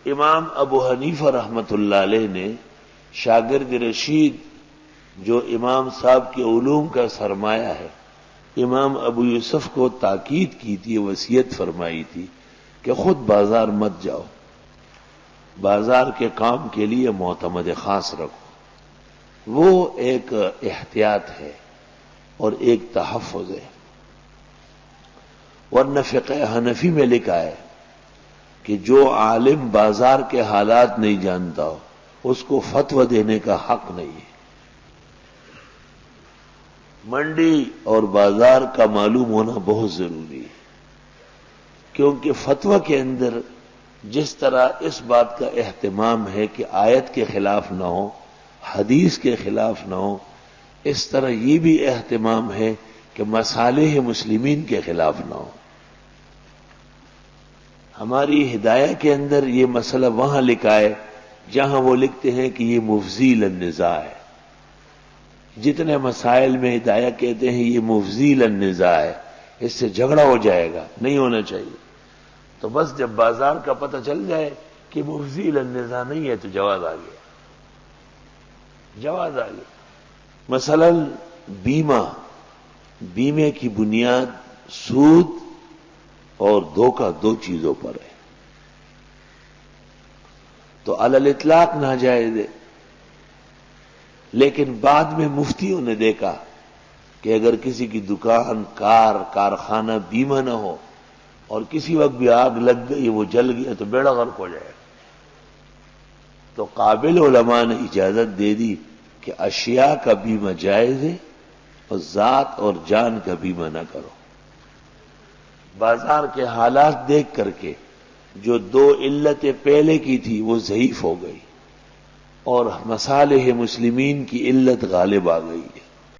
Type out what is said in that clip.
امام ابو حنیفہ رحمۃ اللہ علیہ نے شاگرد رشید جو امام صاحب کے علوم کا سرمایہ ہے، امام ابو یوسف کو تاکید کی تھی، وصیت فرمائی تھی کہ خود بازار مت جاؤ، بازار کے کام کے لیے معتمد خاص رکھو۔ وہ ایک احتیاط ہے اور ایک تحفظ ہے، ورنہ فقہ حنفی میں لکھا ہے کہ جو عالم بازار کے حالات نہیں جانتا ہو اس کو فتویٰ دینے کا حق نہیں ہے۔ منڈی اور بازار کا معلوم ہونا بہت ضروری ہے، کیونکہ فتویٰ کے اندر جس طرح اس بات کا اہتمام ہے کہ آیت کے خلاف نہ ہو، حدیث کے خلاف نہ ہو، اس طرح یہ بھی اہتمام ہے کہ مصالح مسلمین کے خلاف نہ ہو۔ ہماری ہدایہ کے اندر یہ مسئلہ وہاں لکھا ہے جہاں وہ لکھتے ہیں کہ یہ مفضی للنزاع ہے۔ جتنے مسائل میں ہدایہ کہتے ہیں یہ مفضی للنزاع ہے، اس سے جھگڑا ہو جائے گا، نہیں ہونا چاہیے۔ تو بس جب بازار کا پتہ چل جائے کہ مفضی للنزاع نہیں ہے تو جواز آ گیا، جواز آ گیا۔ مثلا بیمے کی بنیاد سود اور دھوکہ دو چیزوں پر ہے، تو علی الاطلاق ناجائز ہے، لیکن بعد میں مفتیوں نے دیکھا کہ اگر کسی کی دکان، کارخانہ بیمہ نہ ہو اور کسی وقت بھی آگ لگ گئی، وہ جل گیا تو بیڑا غرق ہو جائے گا، تو قابل علماء نے اجازت دے دی کہ اشیاء کا بیمہ جائز ہے اور ذات اور جان کا بیمہ نہ کرو۔ بازار کے حالات دیکھ کر کے جو دو علتیں پہلے کی تھی وہ ضعیف ہو گئی اور مصالح مسلمین کی علت غالب آ گئی ہے۔